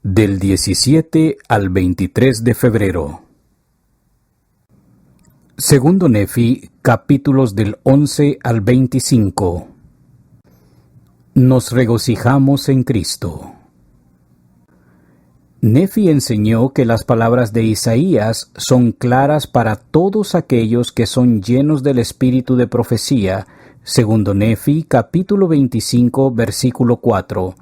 Del 17 al 23 de febrero. Segundo Nefi, capítulos del 11 al 25. Nos regocijamos en Cristo. Nefi enseñó que las palabras de Isaías son claras para todos aquellos que son llenos del espíritu de profecía. Segundo Nefi, capítulo 25, versículo 4.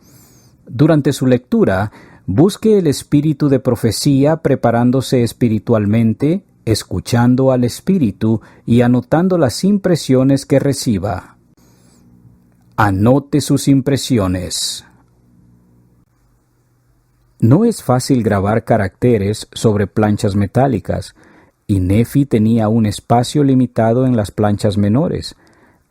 Durante su lectura, busque el espíritu de profecía preparándose espiritualmente, escuchando al espíritu y anotando las impresiones que reciba. Anote sus impresiones. No es fácil grabar caracteres sobre planchas metálicas, y Nefi tenía un espacio limitado en las planchas menores.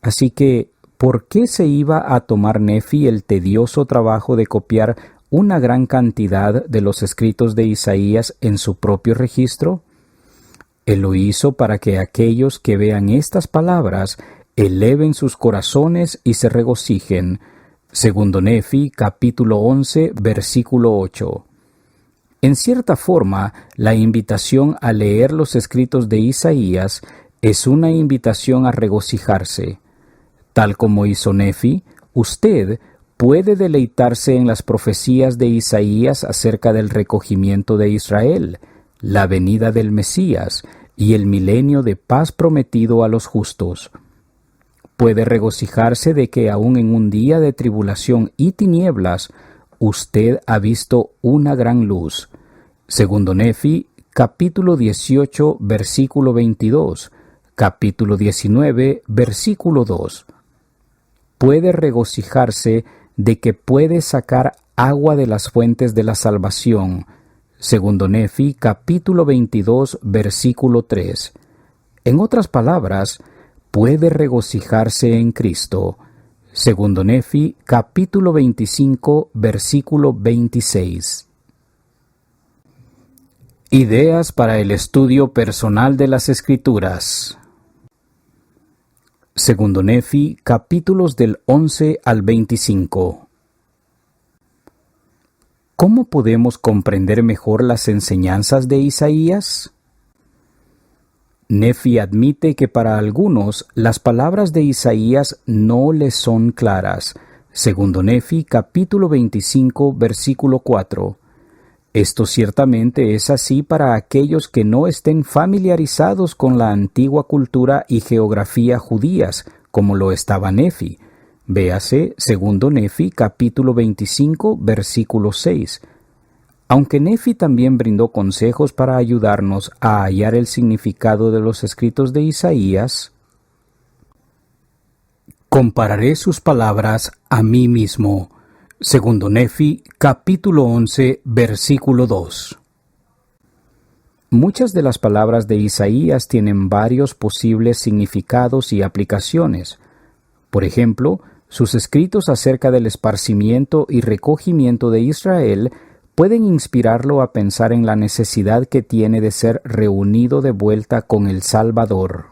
Así que, ¿por qué se iba a tomar Nefi el tedioso trabajo de copiar una gran cantidad de los escritos de Isaías en su propio registro? Él lo hizo para que aquellos que vean estas palabras eleven sus corazones y se regocijen. Segundo Nefi, capítulo 11, versículo 8. En cierta forma, la invitación a leer los escritos de Isaías es una invitación a regocijarse. Tal como hizo Nefi, usted puede deleitarse en las profecías de Isaías acerca del recogimiento de Israel, la venida del Mesías y el milenio de paz prometido a los justos. Puede regocijarse de que aún en un día de tribulación y tinieblas, usted ha visto una gran luz. Segundo Nefi, capítulo 18, versículo 22, capítulo 19, versículo 2. Puede regocijarse de que puede sacar agua de las fuentes de la salvación. Segundo Nefi, capítulo 22, versículo 3. En otras palabras, puede regocijarse en Cristo. Segundo Nefi, capítulo 25, versículo 26. Ideas para el estudio personal de las Escrituras. Segundo Nefi, capítulos del 11 al 25. ¿Cómo podemos comprender mejor las enseñanzas de Isaías? Nefi admite que para algunos las palabras de Isaías no les son claras. Segundo Nefi, capítulo 25, versículo 4. Esto ciertamente es así para aquellos que no estén familiarizados con la antigua cultura y geografía judías, como lo estaba Nefi. Véase Segundo Nefi, capítulo 25, versículo 6. Aunque Nefi también brindó consejos para ayudarnos a hallar el significado de los escritos de Isaías, compararé sus palabras a mí mismo. Segundo Nefi, capítulo 11, versículo 2. Muchas de las palabras de Isaías tienen varios posibles significados y aplicaciones. Por ejemplo, sus escritos acerca del esparcimiento y recogimiento de Israel pueden inspirarlo a pensar en la necesidad que tiene de ser reunido de vuelta con el Salvador.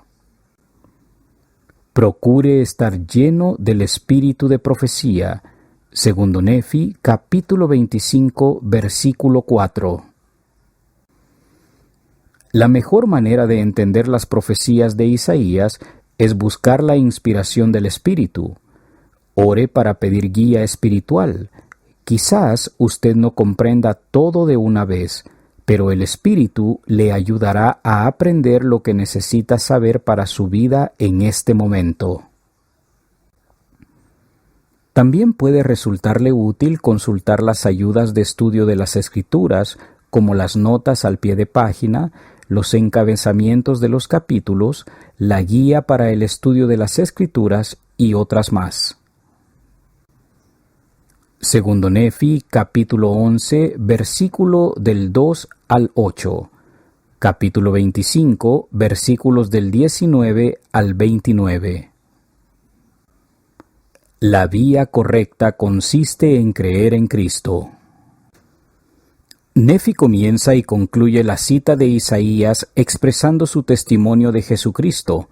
Procure estar lleno del espíritu de profecía. Segundo Nefi, capítulo 25, versículo 4. La mejor manera de entender las profecías de Isaías es buscar la inspiración del Espíritu. Ore para pedir guía espiritual. Quizás usted no comprenda todo de una vez, pero el Espíritu le ayudará a aprender lo que necesita saber para su vida en este momento. También puede resultarle útil consultar las ayudas de estudio de las Escrituras, como las notas al pie de página, los encabezamientos de los capítulos, la guía para el estudio de las Escrituras y otras más. Segundo Nefi, capítulo 11, versículo del 2 al 8. Capítulo 25, versículos del 19 al 29. La vía correcta consiste en creer en Cristo. Nefi comienza y concluye la cita de Isaías expresando su testimonio de Jesucristo.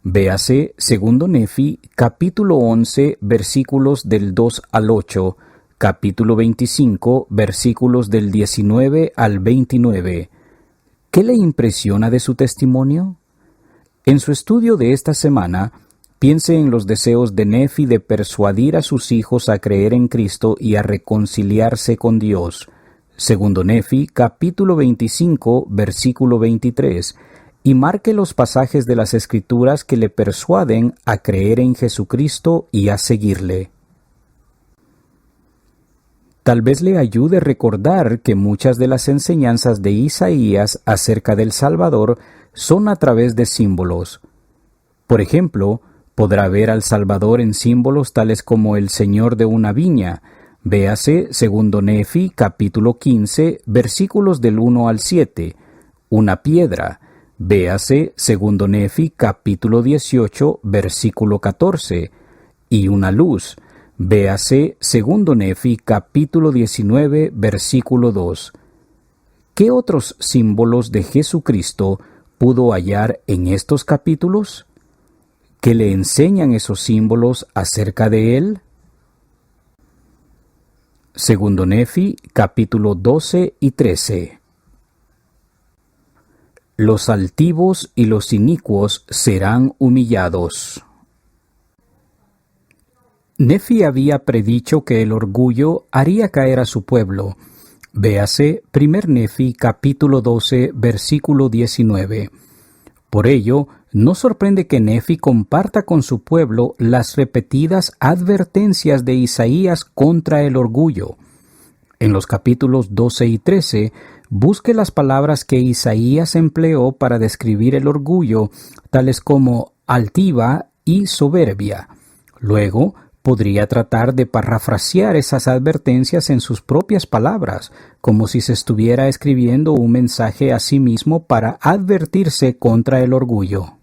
Véase Segundo Nefi, capítulo 11, versículos del 2 al 8, capítulo 25, versículos del 19 al 29. ¿Qué le impresiona de su testimonio? En su estudio de esta semana, piense en los deseos de Nefi de persuadir a sus hijos a creer en Cristo y a reconciliarse con Dios. Segundo Nefi, capítulo 25, versículo 23, y marque los pasajes de las Escrituras que le persuaden a creer en Jesucristo y a seguirle. Tal vez le ayude recordar que muchas de las enseñanzas de Isaías acerca del Salvador son a través de símbolos. Por ejemplo, podrá ver al Salvador en símbolos tales como el Señor de una viña. Véase segundo Nefi, capítulo 15, versículos del 1 al 7, una piedra. Véase segundo Nefi, capítulo 18, versículo 14, y una luz. Véase segundo Nefi, capítulo 19, versículo 2. ¿Qué otros símbolos de Jesucristo pudo hallar en estos capítulos? ¿Qué le enseñan esos símbolos acerca de él? Segundo Nefi, capítulo 12 y 13. Los altivos y los inicuos serán humillados. Nefi había predicho que el orgullo haría caer a su pueblo. Véase primer Nefi, capítulo 12, versículo 19. Por ello, no sorprende que Nefi comparta con su pueblo las repetidas advertencias de Isaías contra el orgullo. En los capítulos 12 y 13, busque las palabras que Isaías empleó para describir el orgullo, tales como altiva y soberbia. Luego, podría tratar de parafrasear esas advertencias en sus propias palabras, como si se estuviera escribiendo un mensaje a sí mismo para advertirse contra el orgullo.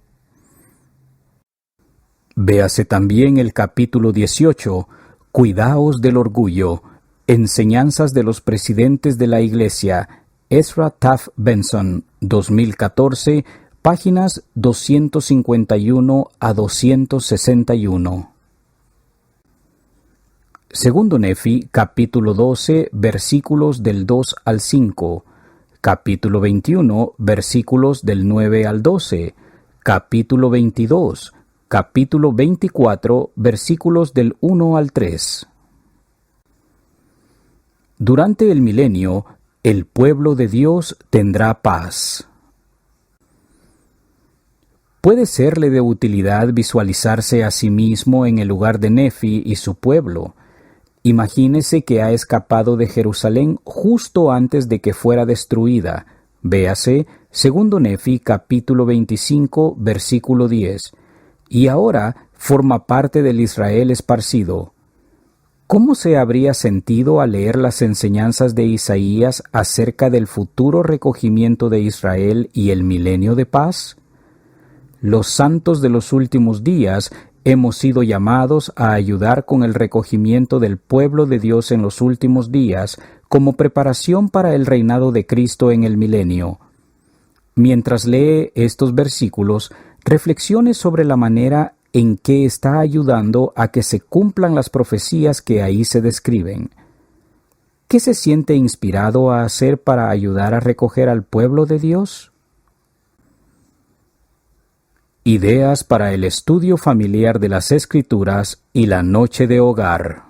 Véase también el capítulo 18, Cuidaos del orgullo, enseñanzas de los presidentes de la Iglesia, Ezra Taft Benson, 2014, páginas 251 a 261. Segundo Nefi, capítulo 12, versículos del 2 al 5, capítulo 21, versículos del 9 al 12, capítulo 22, capítulo 24, versículos del 1 al 3. Durante el milenio, el pueblo de Dios tendrá paz. Puede serle de utilidad visualizarse a sí mismo en el lugar de Nefi y su pueblo. Imagínese que ha escapado de Jerusalén justo antes de que fuera destruida. Véase segundo Nefi, capítulo 25, versículo 10. Y ahora forma parte del Israel esparcido. ¿Cómo se habría sentido al leer las enseñanzas de Isaías acerca del futuro recogimiento de Israel y el milenio de paz? Los santos de los últimos días hemos sido llamados a ayudar con el recogimiento del pueblo de Dios en los últimos días como preparación para el reinado de Cristo en el milenio. Mientras lee estos versículos, reflexione sobre la manera en que está ayudando a que se cumplan las profecías que ahí se describen. ¿Qué se siente inspirado a hacer para ayudar a recoger al pueblo de Dios? Ideas para el estudio familiar de las Escrituras y la noche de hogar.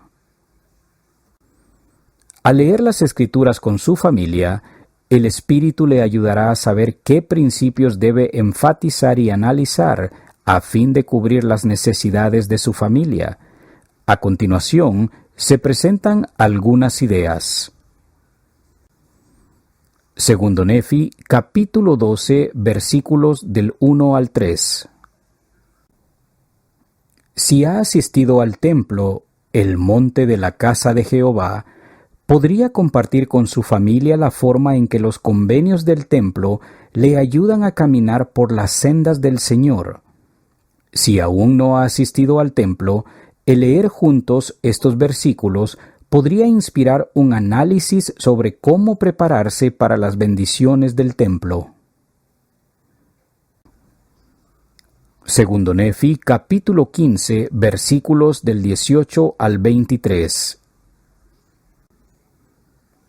Al leer las Escrituras con su familia, el Espíritu le ayudará a saber qué principios debe enfatizar y analizar a fin de cubrir las necesidades de su familia. A continuación, se presentan algunas ideas. Segundo Nefi, capítulo 12, versículos del 1 al 3. Si ha asistido al templo, el monte de la casa de Jehová, podría compartir con su familia la forma en que los convenios del templo le ayudan a caminar por las sendas del Señor. Si aún no ha asistido al templo, el leer juntos estos versículos podría inspirar un análisis sobre cómo prepararse para las bendiciones del templo. Segundo Nefi, capítulo 15, versículos del 18 al 23.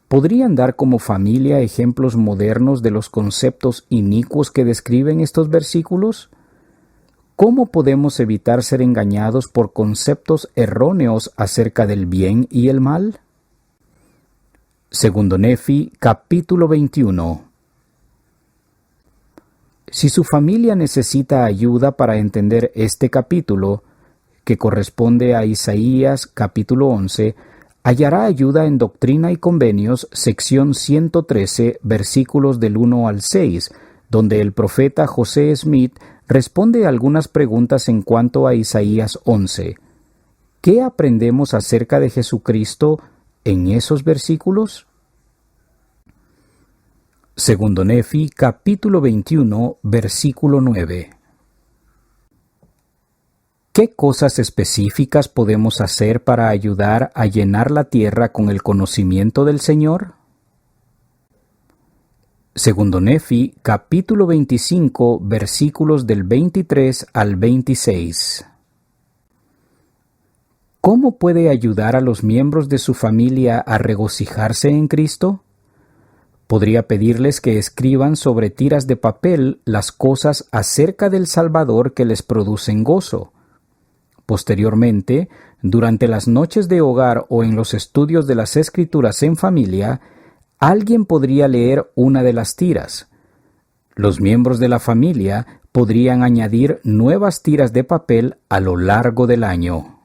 ¿Podrían dar como familia ejemplos modernos de los conceptos inicuos que describen estos versículos? ¿Cómo podemos evitar ser engañados por conceptos erróneos acerca del bien y el mal? Segundo Nefi, capítulo 21. Si su familia necesita ayuda para entender este capítulo, que corresponde a Isaías capítulo 11, hallará ayuda en Doctrina y Convenios, sección 113, versículos del 1 al 6, donde el profeta José Smith responde algunas preguntas en cuanto a Isaías 11. ¿Qué aprendemos acerca de Jesucristo en esos versículos? Segundo Nefi, capítulo 21, versículo 9. ¿Qué cosas específicas podemos hacer para ayudar a llenar la tierra con el conocimiento del Señor? Segundo Nefi, capítulo 25, versículos del 23 al 26. ¿Cómo puede ayudar a los miembros de su familia a regocijarse en Cristo? Podría pedirles que escriban sobre tiras de papel las cosas acerca del Salvador que les producen gozo. Posteriormente, durante las noches de hogar o en los estudios de las Escrituras en familia, alguien podría leer una de las tiras. Los miembros de la familia podrían añadir nuevas tiras de papel a lo largo del año.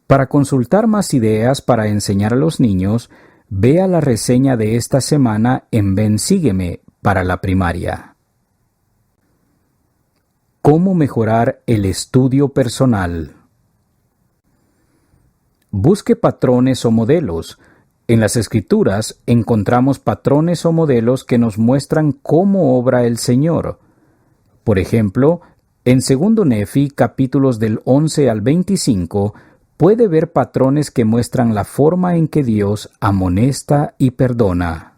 Para consultar más ideas para enseñar a los niños, vea la reseña de esta semana en Ven Sígueme para la primaria. ¿Cómo mejorar el estudio personal? Busque patrones o modelos. En las Escrituras encontramos patrones o modelos que nos muestran cómo obra el Señor. Por ejemplo, en Segundo Nefi, capítulos del 11 al 25, puede ver patrones que muestran la forma en que Dios amonesta y perdona.